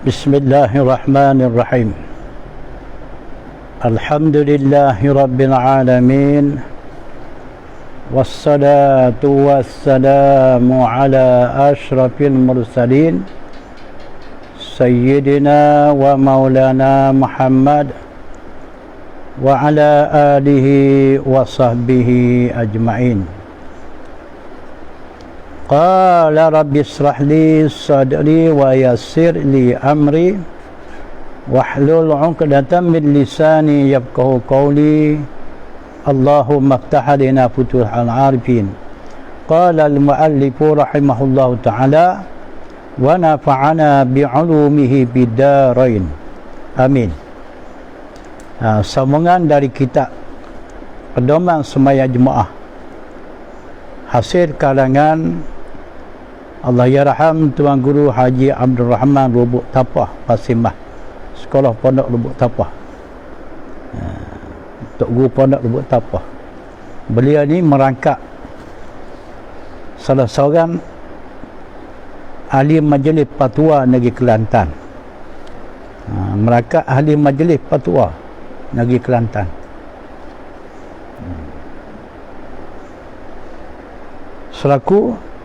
Bismillahirrahmanirrahim. Alhamdulillahi Rabbil Alamin. Wassalatu wassalamu ala ashrafil mursalin Sayyidina wa maulana Muhammad wa ala alihi wa sahbihi ajma'in. Qala rabbi israh li sadri wa yassir li amri wahlul 'uqdatam min lisani yafqahu qawli. Allahumma iftah lana futuhal arifin. Qala al-muallifu rahimahullahu ta'ala wa nafa'ana bi'ulumihi bid-darain. Amin. Sambungan dari kitab Pedoman Sembahyang Jumaah hasil karangan Allah yarham Tuan Guru Haji Abdul Rahman Lubuk Tapah Pasimah, Sekolah Pondok Lubuk Tapah. Tok Guru Pondok Lubuk Tapah. Beliau ni merangkap salah seorang ahli majlis fatwa negeri Kelantan. Merangkap ahli majlis fatwa negeri Kelantan. Selaku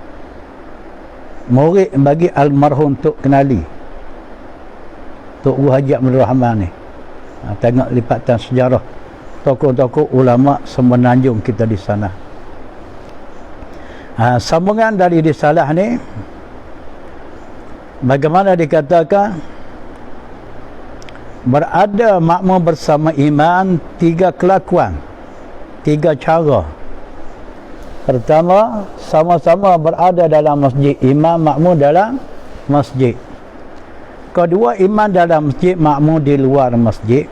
murid bagi almarhum Tok Kenali, Tok Guru Haji Abdul Rahman ni. Tengok lipatan sejarah tokoh-tokoh ulama semenanjung kita di sana. Sambungan dari risalah ni, bagaimana dikatakan berada makmum bersama imam, tiga kelakuan, tiga cara. Pertama, sama-sama berada dalam masjid, imam makmum dalam masjid. Kedua, imam dalam masjid, makmum di luar masjid.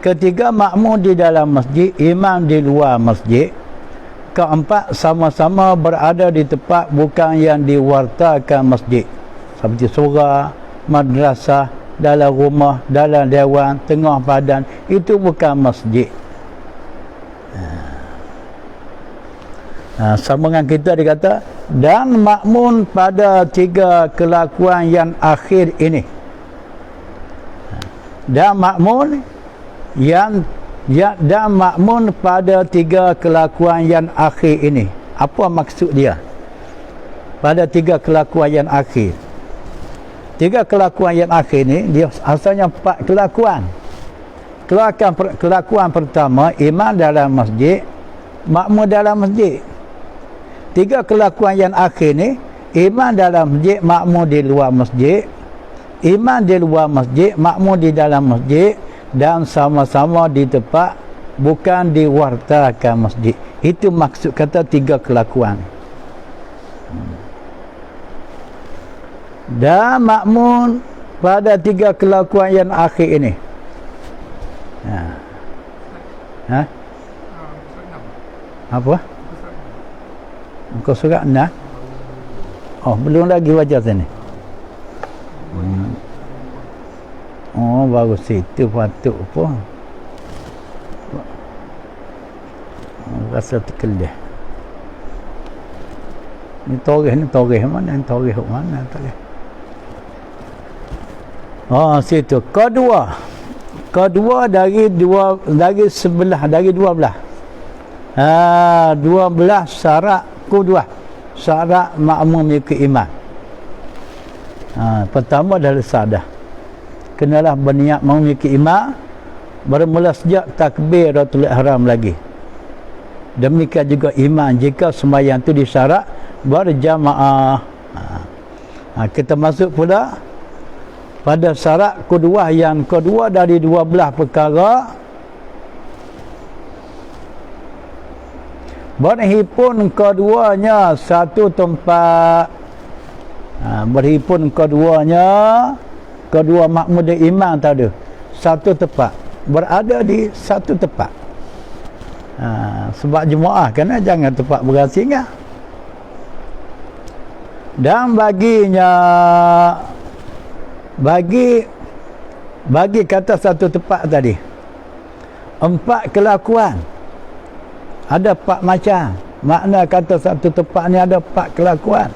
Ketiga, makmum di dalam masjid, imam di luar masjid. Keempat, sama-sama berada di tempat bukan yang diwartakan masjid, seperti surau, madrasah, dalam rumah, dalam dewan, tengah padan. Itu bukan masjid. Sambungan kita dikata, dan makmun pada tiga kelakuan yang akhir ini. Dan makmun dan makmun pada tiga kelakuan yang akhir ini. Apa maksud dia? Pada tiga kelakuan yang akhir. Tiga kelakuan yang akhir ini, dia asalnya 4 kelakuan. Kelakuan pertama, imam dalam masjid, makmum dalam masjid. Tiga kelakuan yang akhir ni, imam dalam masjid, makmum di luar masjid. Imam di luar masjid, makmum di dalam masjid, dan sama-sama di tempat bukan diwartakan masjid. Itu maksud kata tiga kelakuan. Dan makmum pada tiga kelakuan yang akhir ini. Apa? Muka surat 6. Oh, belum lagi baca sini. Oh, baru situ patut pun. Rasa terkelih. Ni torih mana? Torih mana? Torih. Oh, situ. Kedua dari sebelah, dari 12. 12 syarat kedua, syarat makmum mengikut imam. Pertama adalah sadah. Kenalah berniat mengikut imam bermula sejak takbiratul ihram lagi. Demikian juga imam jika sembahyang itu disyarat berjamaah. Kita masuk pula pada syarat kedua, yang kedua dari 12 perkara. Berhimpun keduanya satu tempat. Berhimpun keduanya, kedua makmum dan imam tadi, satu tempat, berada di satu tempat. Sebab jemaah kan, jangan tempat berasingan. Dan baginya, bagi kata satu tempat tadi, 4 kelakuan. Ada 4 macam. Makna kata satu tempat ni ada 4 kelakuan.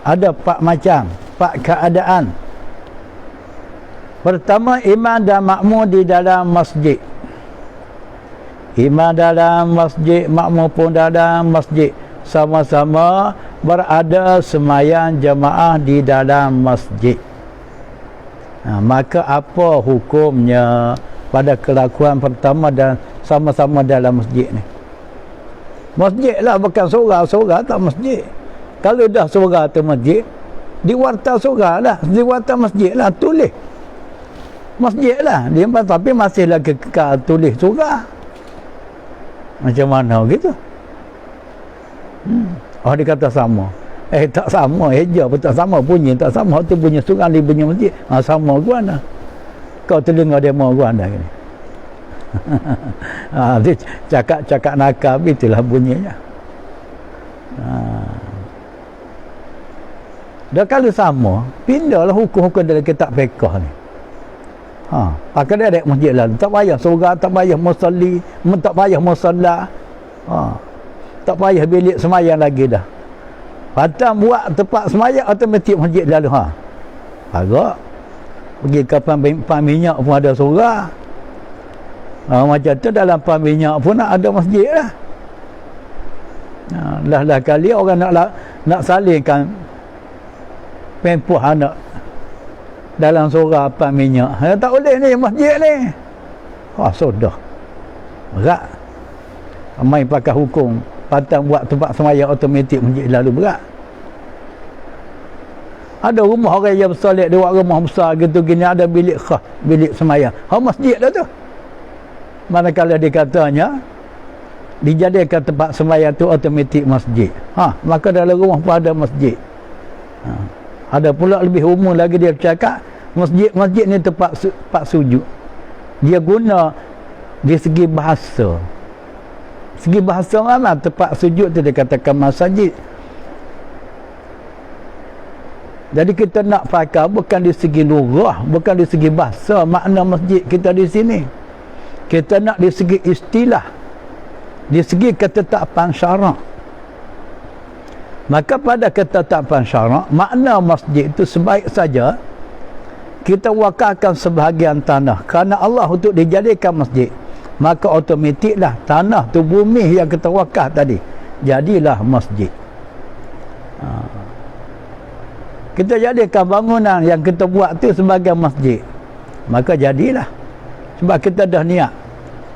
Ada 4 macam, 4 keadaan. Pertama, imam dan makmum di dalam masjid. Imam dalam masjid, makmum pun dalam masjid, sama-sama berada semayang jemaah di dalam masjid. Maka apa hukumnya pada kelakuan pertama dan sama-sama dalam masjid ni? Masjid lah, bukan surau tak masjid. Kalau dah surau tu masjid, di warta surau lah, di warta masjid lah, tulis masjid lah dia, tapi masih lagi kekal tulis surau. Macam mana gitu? Oh, dia kata sama. Tak sama, eja pun tak sama, bunyi tak sama. Tu bunyi surau, dia bunyi masjid. Sama gua anda. Kau telinga demo gua anda gini. Dia cakap nakal, itulah bunyinya. Dah kalau sama, pindahlah hukum-hukum dalam kitab fiqh ni. Pakai dia ada masjid lalu, tak payah surau, tak payah musalli, tak payah musalla, tak payah bilik semayang lagi dah. Patang buat tempat semayang automatik masjid lalu. Agak pergi ke pam minyak pun ada surau. Macam tu dalam pam minyak pun nak ada masjid lah. Lah kali orang nak salingkan pempuh anak dalam surau pam minyak. Tak boleh ni masjid ni. Sudah. Berat. Main pakai hukum patang buat tempat semayang automatik masjid lalu berat. Ada rumah orang yang bersolek, dia buat rumah besar gitu gini, ada bilik khas, bilik semayang. Masjid dah tu. Manakala dikatanya dijadikan tempat sembahyang tu automatik masjid. Maka dalam rumah pun ada masjid. Ada pula lebih umum lagi dia bercakap masjid ni tempat sujud. Dia guna di segi bahasa. Segi bahasa mana tempat sujud tu dia katakan masjid. Jadi kita nak pakai bukan di segi lugah, bukan di segi bahasa makna masjid kita di sini. Kita nak di segi istilah, di segi ketetapan syarak. Maka pada ketetapan syarak, makna masjid itu sebaik saja kita wakafkan sebahagian tanah kerana Allah untuk dijadikan masjid. Maka otomatiklah tanah tu, bumi yang kita wakaf tadi, jadilah masjid. Kita jadikan bangunan yang kita buat tu sebagai masjid, maka jadilah. Sebab kita dah niat.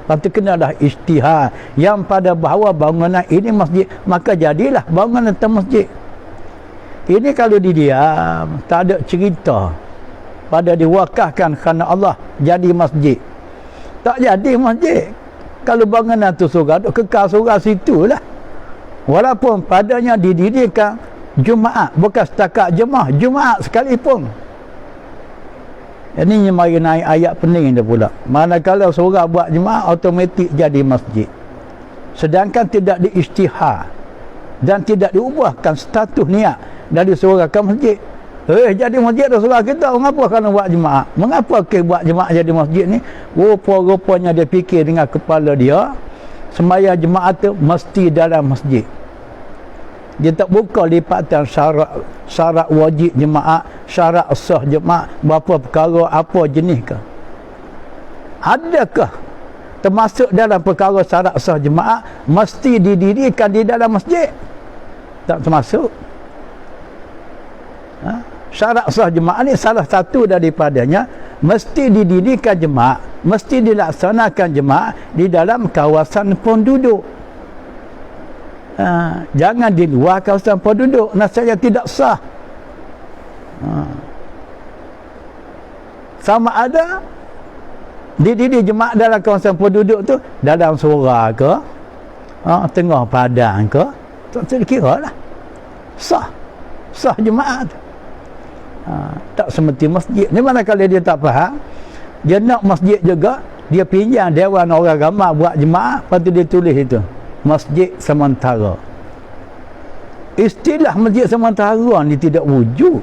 Lepas tu kena dah ijtihad yang pada bahawa bangunan ini masjid, maka jadilah bangunan itu masjid. Ini kalau didiam, tak ada cerita pada diwakafkan kerana Allah jadi masjid, tak jadi masjid. Kalau bangunan tu surau, kekal surau situ lah. Walaupun padanya didirikan Jumaat, bukan setakat jemaah, Jumaat sekalipun. Ini mari naik ayat pening dia pula. Manakala surau buat jemaah, automatik jadi masjid. Sedangkan tidak diijtihad dan tidak diubahkan status niat dari surau ke masjid. Jadi masjid dah surau kita, mengapa kena buat jemaah? Mengapa buat jemaah jadi masjid ni? Rupa-rupanya dia fikir dengan kepala dia, sembahyang jemaah tu mesti dalam masjid. Dia tak buka lipatan syarat wajib jemaah, syarat sah jemaah, berapa perkara, apa jenis ke. Adakah termasuk dalam perkara syarat sah jemaah mesti didirikan di dalam masjid? Tak termasuk. Syarat sah jemaah ni salah satu daripadanya, mesti didirikan jemaah, mesti dilaksanakan jemaah di dalam kawasan penduduk. Jangan di luar kawasan penduduk, nasanya tidak sah. Sama ada didiri jemaah dalam kawasan penduduk tu, dalam surau ke, tengah padang ke, tak kira lah sah jemaah tu. Tak semesti masjid ni. Manakala dia tak faham, dia nak masjid juga, dia pinjam dewan orang ramai buat jemaah, lepas tu dia tulis itu masjid sementara. Istilah masjid sementara ni tidak wujud.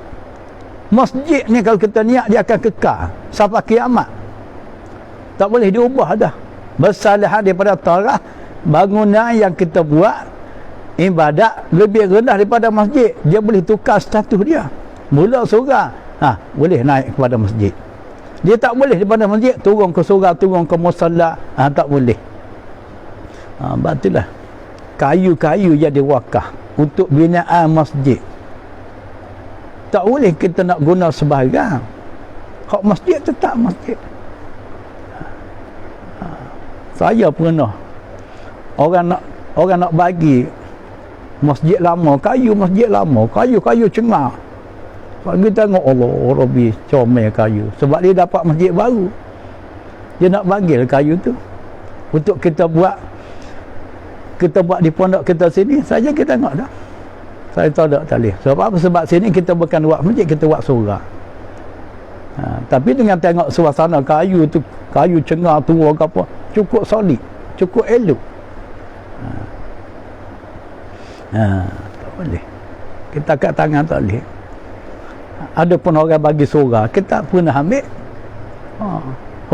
Masjid ni kalau kita niat, dia akan kekal sampai kiamat, tak boleh diubah dah. Bersalahan daripada taraf bangunan yang kita buat ibadat lebih rendah daripada masjid, dia boleh tukar status dia. Mula surau, boleh naik kepada masjid. Dia tak boleh daripada masjid turun ke surau, turun ke musalla, tak boleh. Batulah kayu-kayu jadi wakaf untuk binaan masjid. Tak boleh kita nak guna sebarang. Hak masjid tetap masjid. Saya pernah orang nak bagi masjid lama, kayu cengar. Bagi tengok Allah Rabbi comel kayu. Sebab dia dapat masjid baru. Dia nak bagil kayu tu untuk kita buat di pondok kita sini saja kita tengok dah. Saya tahu tak boleh. Sebab apa? Sebab sini kita bukan buat masjid, kita buat surau. Tapi dengan tengok suasana kayu tu, kayu cengar tua ke apa, cukup solid, cukup elok. Tak boleh. Kita kat tangan tak boleh. Ada pun orang bagi surau, kita tak pernah ambil.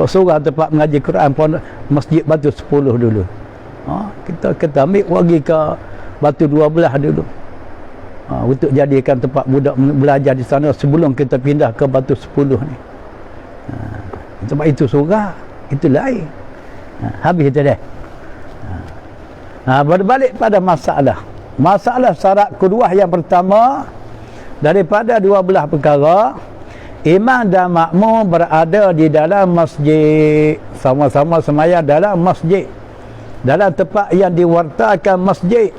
Surau tempat mengaji Quran pun Masjid Batu 10 dulu. Kita ambil pergi ke Batu 12 dulu. Untuk jadikan tempat budak belajar di sana sebelum kita pindah ke Batu 10 ni. Sebab itu surau, itu lain. Habis itu dah. Berbalik pada masalah syarat kedua yang pertama, daripada dua belah perkara, imam dan makmum berada di dalam masjid, sama-sama sembahyang dalam masjid, dalam tempat yang diwartakan masjid.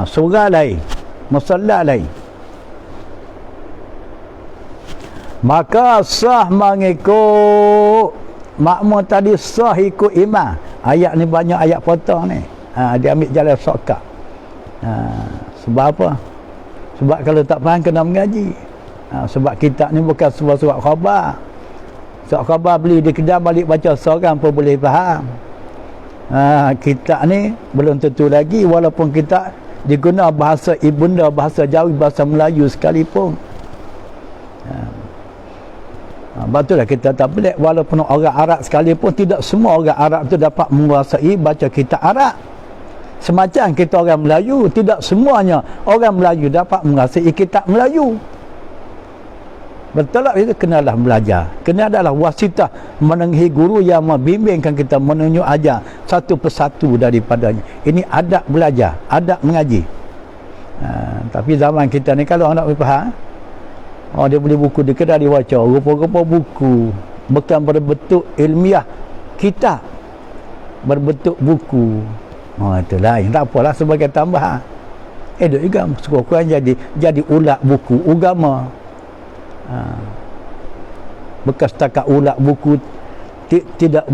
Surau lain, musalla lain. Maka sah mengikut makmum tadi, sah ikut imam. Ayat ni banyak ayat potong ni. Dia ambil jalan shortcut. Sebab apa? Sebab kalau tak faham kena mengaji. Sebab kitab ni bukan sebuah surat khabar. Surat khabar beli di kedai, balik baca seorang pun boleh faham. Kitab ni belum tentu lagi, walaupun kitab diguna bahasa ibunda, bahasa Jawi, bahasa Melayu sekalipun. Betullah kita tak boleh, walaupun orang Arab sekalipun, tidak semua orang Arab tu dapat menguasai baca kitab Arab. Semacam kita orang Melayu, tidak semuanya orang Melayu dapat menguasai kitab Melayu. Betul tak? Itu kenalah belajar. Kena adalah wasitah menengahi guru yang membimbingkan kita, menunjuk ajar satu persatu daripadanya. Ini adab belajar, adab mengaji. Tapi zaman kita ni kalau nak faham, dia beli buku di kedai, dia baca rupa-rupa buku bukan berbentuk ilmiah kitab, berbentuk buku. Itu lain. Tak apalah, sebagai tambahan. Duk juga sekurang-kurang jadi ulat buku agama. Bekas setakat ulat buku tidak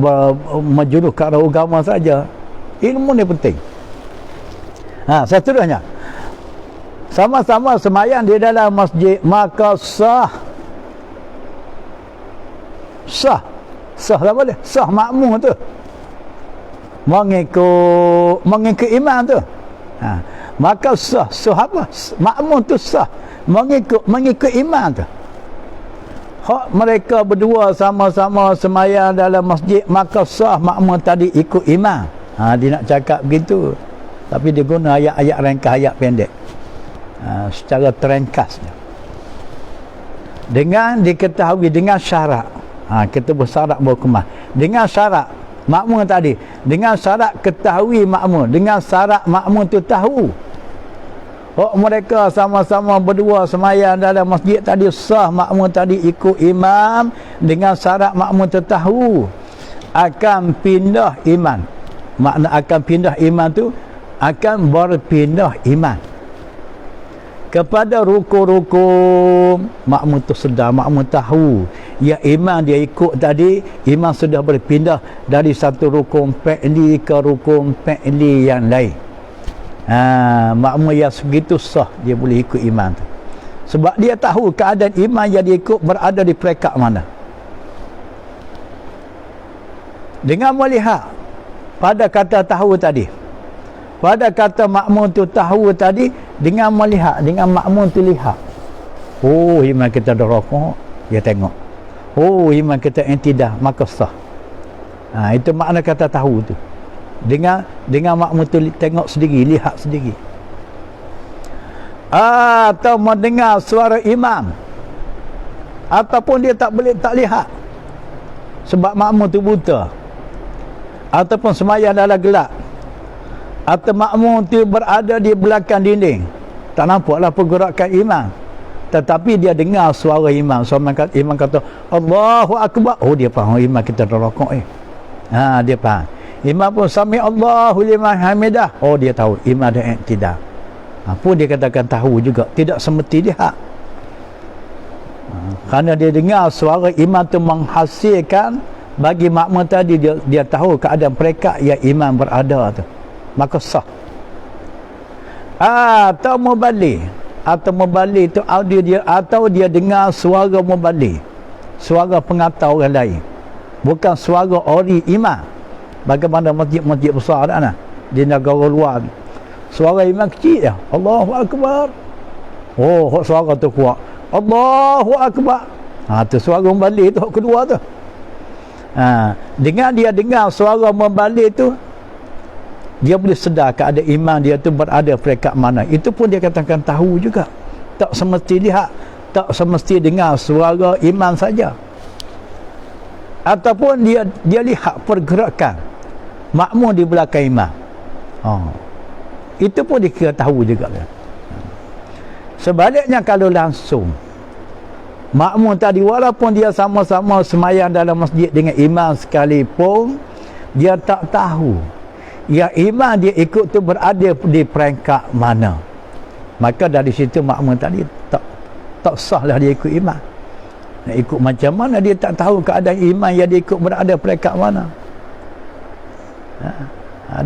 majruh ke arah agama saja. Ilmu ni penting. Seterusnya, sama-sama sembahyang di dalam masjid, maka sah tak boleh, sah makmum tu mengikut imam tu. Maka sah apa? Makmum tu sah mengikut imam tu. Hak mereka berdua sama-sama sembahyang dalam masjid, maka sah makmum tadi ikut imam. Dia nak cakap begitu, tapi dia guna ayat-ayat ringkas, ayat pendek, secara teringkasnya, dengan diketahui dengan syarat. Kita bersyarat baru kemas. Dengan syarat makmum tadi, dengan syarat ketahui makmum, dengan syarat makmum tu tahu. Mereka sama-sama berdua sembahyang dalam masjid tadi, sah makmum tadi ikut imam, dengan syarat makmum tahu akan pindah imam. Makna akan pindah imam tu, akan berpindah imam kepada rukun-rukun. Makmum tu sedar, makmum tahu ya imam dia ikut tadi, imam sudah berpindah dari satu rukun fi'li ke rukun fi'li yang lain. Makmum yang segitu sah dia boleh ikut imam tu, sebab dia tahu keadaan imam yang dia ikut berada di peringkat mana. Dengan melihat pada kata tahu tadi, pada kata makmum tu tahu tadi, dengan melihat, dengan makmum tu lihat, imam kita dah rokok, dia tengok, imam kita intidah, maka sah. Itu makna kata tahu tu. Dengan makmum tu tengok sendiri, lihat sendiri. Atau mendengar suara imam, ataupun dia tak boleh tak lihat sebab makmum tu buta, ataupun sembahyang dalam gelap, atau makmum tu berada di belakang dinding, tak nampaklah pergerakan imam, tetapi dia dengar suara imam. So imam kata Allahu Akbar, oh dia faham imam kita dah rakaat dia faham. Imam pun sami Allahu liman hamidah, oh dia tahu imam dah iktidal. Pun dia katakan tahu juga, tidak semesti lihat. Kerana dia dengar suara imam tu menghasilkan bagi makmum tadi, dia tahu keadaan mereka yang imam berada tu, maka sah. Atau mubalik tu audio dia, atau dia dengar suara mubalik, suara pengatau orang lain, bukan suara ori imam. Bagaimana masjid-masjid besar dah di negara luar, suara imam kecil je, Allahu Akbar, oh suara tu kuat, Allahu Akbar, tu suara membalik tu kedua tu. Dengan dia dengar suara membalik tu, dia boleh sedar keadaan imam dia tu berada peringkat mana. Itu pun dia katakan tahu juga, tak semesti lihat, tak semesti dengar suara imam saja. Ataupun dia lihat pergerakan makmum di belakang imam, itu pun dia tahu juga. Sebaliknya kalau langsung makmum tadi, walaupun dia sama-sama sembahyang dalam masjid dengan imam sekalipun, dia tak tahu ya imam dia ikut tu berada di peringkat mana, maka dari situ makmum tadi tak sahlah dia ikut imam. Nak ikut macam mana dia tak tahu keadaan imam yang dia ikut berada peringkat mana.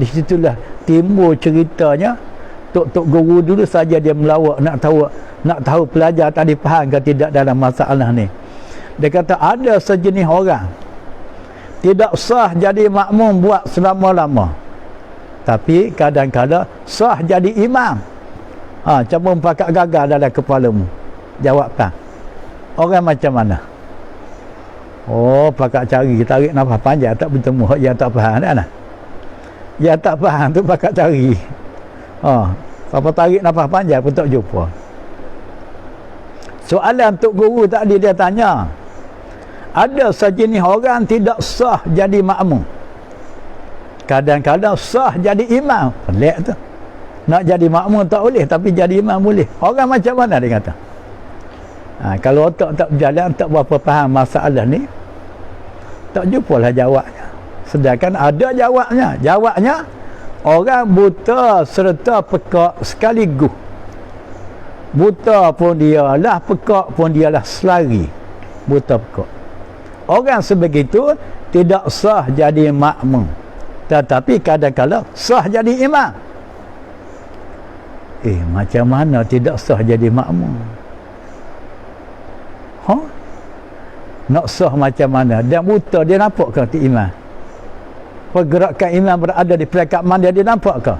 Di situlah timbul ceritanya Tok Guru dulu saja dia melawak nak tahu pelajar tadi faham ke tidak dalam masalah ni. Dia kata ada sejenis orang tidak sah jadi makmum buat selama-lama, tapi kadang-kadang sah jadi imam. Cuma pakat gagal dalam kepalamu. Jawapan orang macam mana? Oh, pakat cari, tarik nafas panjang tak bertemu yang tak faham dah. Yang tak faham tu pakat cari. Apa tarik nafas panjang pun tak jumpa. Soalan Tok Guru tadi dia tanya, ada sejenis orang tidak sah jadi makmum, kadang-kadang sah jadi imam. Pelik tu. Nak jadi makmum tak boleh, tapi jadi imam boleh. Orang macam mana dia kata? Kalau otak tak berjalan, tak berapa faham masalah ni, tak jumpalah jawabnya. Sedangkan ada jawabnya. Jawabnya orang buta serta pekak sekaligus. Buta pun dialah, pekak pun dialah, selari buta pekak. Orang sebegitu tidak sah jadi makmum, tetapi kadang-kadang sah jadi imam. Macam mana tidak sah jadi makmum? Nak sah macam mana? Dia buta, dia nampak ke imam? Pergerakan imam berada di peringkat mana, dia nampak ke?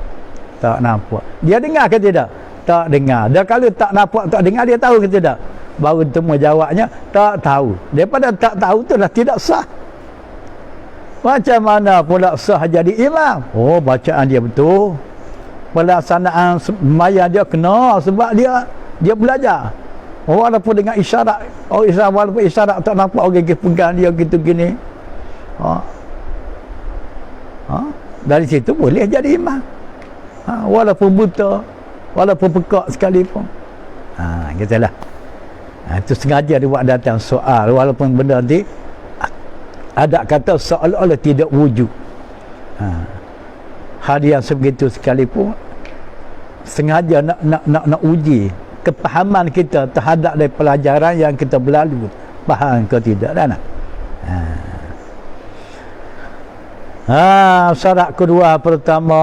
Tak nampak. Dia dengar ke tidak? Tak dengar. Dan kalau tak nampak, tak dengar, dia tahu ke tidak? Baru temu jawabnya, tak tahu. Daripada tak tahu tu dah tidak sah. Macam mana pula sah jadi imam? Oh, bacaan dia betul, pelaksanaan sembahyang dia kena, sebab dia belajar. Walaupun dengan isyarat, walaupun isyarat tak nampak orang pegang dia gitu gini. Dari situ boleh jadi imam. Walaupun buta, walaupun pekak sekalipun. Gitulah. Itu sengaja dia buat datang soal, walaupun benda ni ada kata seolah-olah tidak wujud. Hal yang sebegitu sekalipun sengaja nak uji kepahaman kita terhadap dari pelajaran yang kita berlalu, faham ke tidak dah. Syarat kedua, pertama,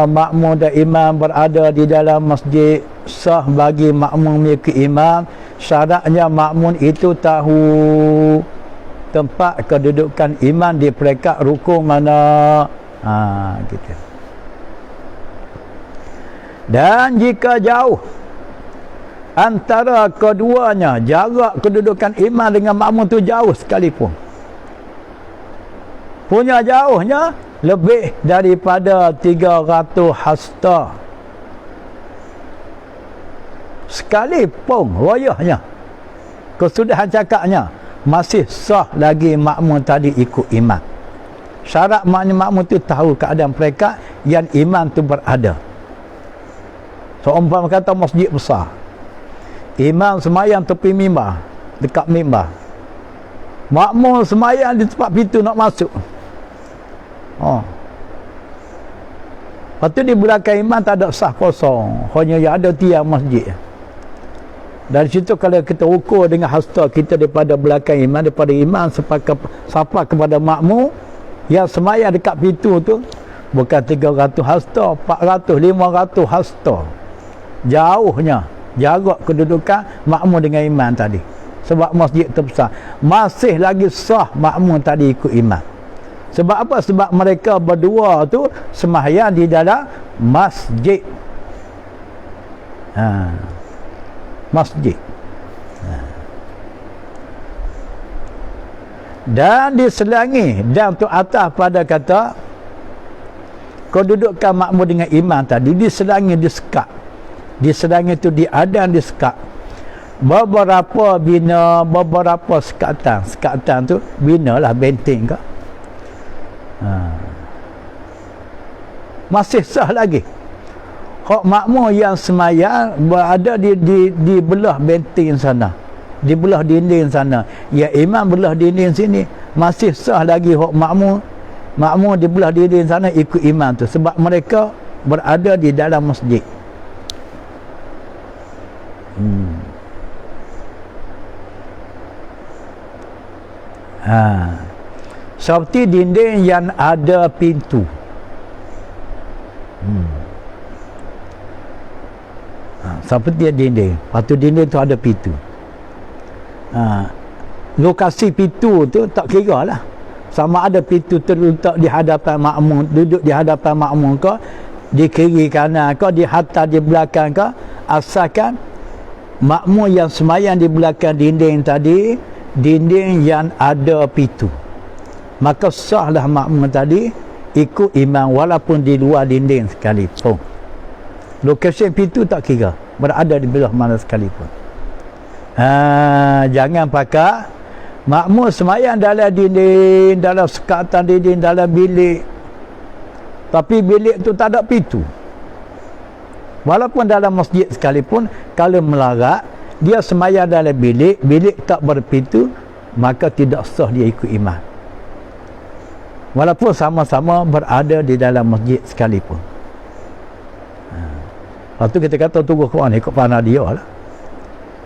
makmum dan imam berada di dalam masjid, sah bagi makmum mengikut imam. Syaratnya makmum itu tahu tempat kedudukan imam di peringkat rukun mana. Gitu. Dan jika jauh antara keduanya, jarak kedudukan imam dengan makmum tu jauh sekalipun, punya jauhnya lebih daripada 300 hasta sekalipun, wayahnya Kesudahan cakapnya, masih sah lagi makmum tadi ikut imam. Syarat makmum tu tahu keadaan mereka yang imam tu berada. So umpama kata masjid besar, imam semayang tepi mimbar, dekat mimbar, makmum semayang di tempat pintu nak masuk. Lepas tu di belakang imam tak ada sah kosong, hanya yang ada tiang masjid. Dari situ kalau kita ukur dengan hasta kita daripada belakang imam, daripada imam sampai kepada makmum yang semayang dekat pintu tu, bukan 300 hasta, 400, 500 hasta. Jauhnya jarak kedudukan makmum dengan imam tadi. Sebab masjid terbesar, masih lagi sah makmum tadi ikut imam. Sebab apa? Sebab mereka berdua tu sembahyang di dalam masjid. Masjid. Dan diselangi, dan tu atas pada kata kedudukan makmum dengan imam tadi diselangi, disekat. Diselangi tu diadan, disekat. Beberapa bina, beberapa sekatan. Sekatan tu bina lah, benteng ke. Masih sah lagi. Hak makmum yang semayang berada di belah benteng sana, di belah dinding sana, ya imam belah dinding sini, masih sah lagi hak makmum di belah dinding sana ikut imam tu, sebab mereka berada di dalam masjid. Seperti dinding yang ada pintu. Seperti dinding, lepas tu dinding tu ada pintu. Lokasi pintu tu tak kira lah, sama ada pintu terletak di hadapan makmum, duduk di hadapan makmum ke, di kiri kanan ke, di atas, di belakang ke, asalkan makmum yang semayang di belakang dinding tadi, dinding yang ada pintu, maka sahlah makmum tadi ikut imam walaupun di luar dinding sekalipun. Lokasi pintu tak kira, berada di belah mana sekalipun. Jangan pakai makmum semayang dalam dinding, dalam sekatan dinding, dalam bilik, tapi bilik tu tak ada pintu. Walaupun dalam masjid sekalipun, kalau melarat dia semayang dalam bilik, bilik tak berpintu, maka tidak sah dia ikut imam, walaupun sama-sama berada di dalam masjid sekalipun. Lepas tu kita kata tunggu Quran ikut panah dia lah.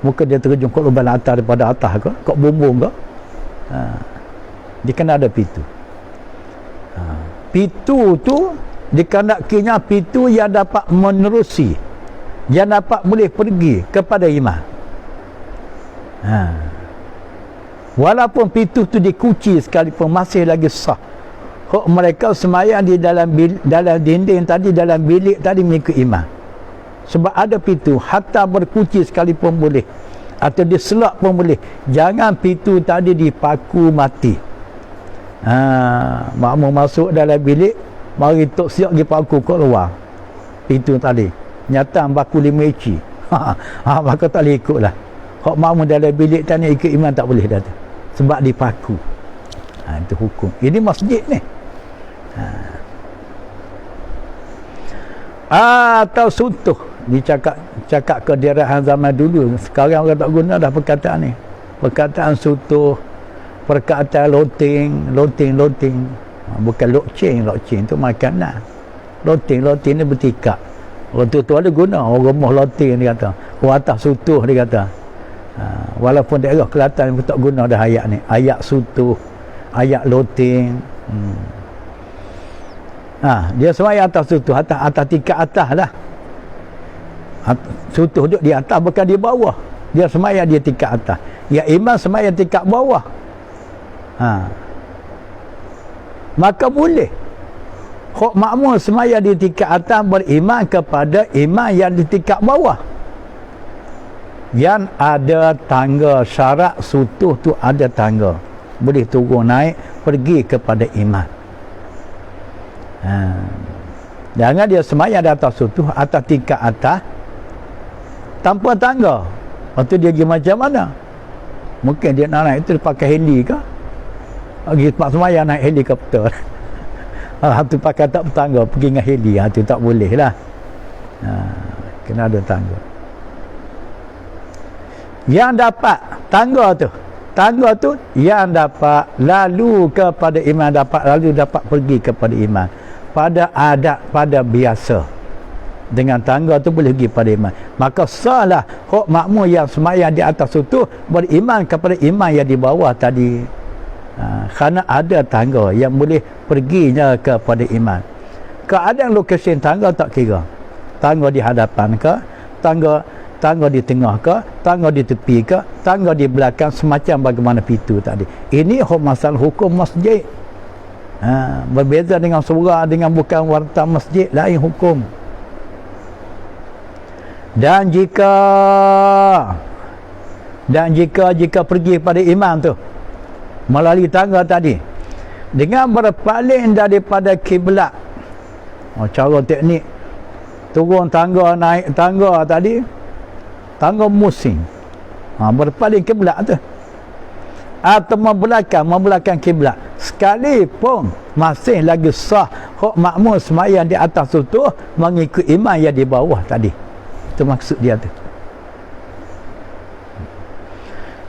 Mungkin dia terjun kat lubang atas daripada atas ke, kat bumbung ke. Dia kena ada pintu. Pintu tu dikenakinya pintu yang dapat menerusi, yang dapat boleh pergi kepada imam. Walaupun pintu tu dikunci sekalipun, masih lagi sah hak mereka semayang di dalam dinding tadi, dalam bilik tadi mengikut imam. Sebab ada pintu, hatta berkunci sekalipun boleh, atau diselak pun boleh. Jangan pintu tadi dipaku mati. Makmum masuk dalam bilik, mari tok siap pergi paku kat luar pintu tadi, nyata baku 5 inci. Maka tak boleh ikut lah. Hak makmum dalam bilik tadi ikut imam tak boleh dah tu, sebab dipaku. Itu hukum. Ini masjid ni. Atau suntuh, dicakap kedirahan zaman dulu. Sekarang orang tak guna dah perkataan ni. Perkataan suntuh, perkataan lonting. Bukan lokcing tu makanan. Lonting ni bertikap. Orang tu ada guna, orang rumah lonting dia kata, orang atas suntuh dia kata. Walaupun daerah Kelantan pun tak guna dah ayat ni, ayat suntuh, ayat lonting. Dia semayang atas suntuh, atas tingkat atas lah. Suntuh duduk di atas, bukan di bawah. Dia semayang dia tingkat atas, ya imam semayang tingkat bawah. Maka boleh hak makmum semayang di tingkat atas beriman kepada imam yang di tingkat bawah, yang ada tangga. Syarat suntuh tu ada tangga, boleh turun naik pergi kepada imam. Jangan dia semayang di atas suntuh, atas tingkat atas tanpa tangga. Lepas tu dia pergi macam mana? Mungkin dia nak naik itu dia pakai heli ke? Pergi tempat semayang naik helikopter. Tu pakai tak bertangga pergi dengan heli. Tu tak boleh lah. Kena ada tangga. Yang dapat tangga tu yang dapat lalu kepada imam, dapat pergi kepada imam pada adat, pada biasa. Dengan tangga tu boleh pergi pada imam, maka salah hak makmum yang semayang di atas itu beriman kepada imam yang di bawah tadi. Kerana ada tangga yang boleh perginya kepada imam. Keadaan lokasi tangga tak kira, tangga di hadapan ke, tangga di tengah ke, tangga di tepi ke, tangga di belakang, semacam bagaimana pintu tadi. Ini masalah hukum masjid. Berbeza dengan surah, dengan bukan warta masjid, lain hukum. Dan jika pergi pada imam tu melalui tangga tadi dengan berpaling daripada kiblat, cara teknik turun tangga, naik tangga tadi, tangga musim, berpaling kiblat tu, atau membelakang kiblat, sekalipun masih lagi sah hak makmum semayang di atas tu mengikut imam yang di bawah tadi. Itu maksud dia tu.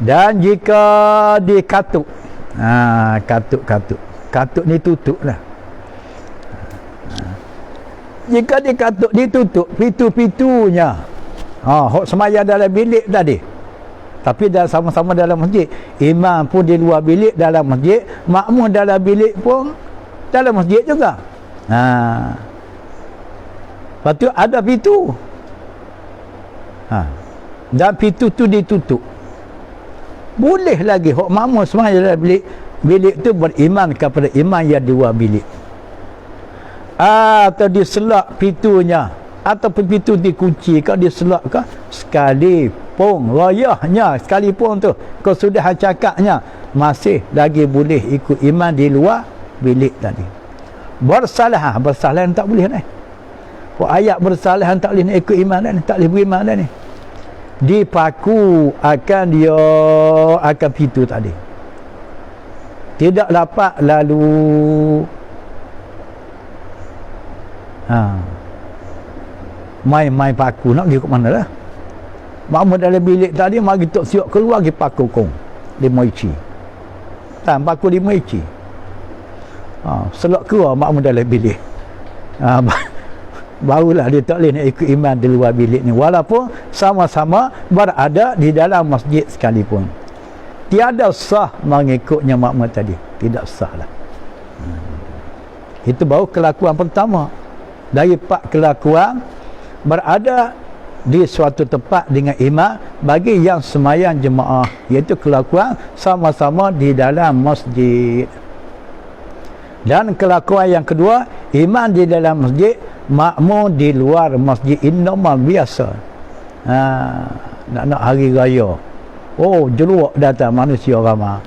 Dan jika dikatuk, katuk ni tutup lah. Jika dikatuk, ditutup pintu-pintunya, hak semayang dalam bilik tadi, tapi dah sama-sama dalam masjid, imam pun di luar bilik dalam masjid, makmum dalam bilik pun dalam masjid juga. Lepas tu ada pintu, dan pintu tu ditutup, boleh lagi hak makmum semayang dalam bilik tu beriman kepada imam yang di luar bilik, atau diselak pintunya, ataupun pintu dikunci ke, diselak ke, sekalipun rayahnya, sekalipun tu kesudahan cakapnya, masih lagi boleh ikut imam di luar bilik tadi. Bersalahan tak boleh ni. Ayat bersalahan tak boleh nak ikut imam dah ni, tak boleh beriman dah ni. Dipaku akan pintu tadi, tidak dapat lalu main paku nak pergi ke mana lah. Makmum dalam bilik tadi mari tok siap keluar pergi paku kong 5 inci, tak paku 5 inci, selok keluar makmum dalam bilik, barulah dia tak boleh nak ikut imam di luar bilik ni, walaupun sama-sama berada di dalam masjid sekalipun. Tiada sah mengikutnya makmum tadi, tidak sah lah. Itu baru kelakuan pertama dari 4 kelakuan berada di suatu tempat dengan imam bagi yang semayang jemaah, iaitu kelakuan sama-sama di dalam masjid. Dan kelakuan yang kedua, imam di dalam masjid, makmum di luar masjid. Ini normal biasa. Nak hari raya, jeluak datang manusia ramai,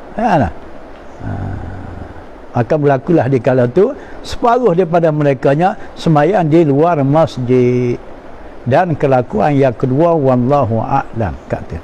akan berlakulah di kala tu separuh daripada merekanya semayang di luar masjid. Dan kelakuan yang kedua, wallahu a'lam, kata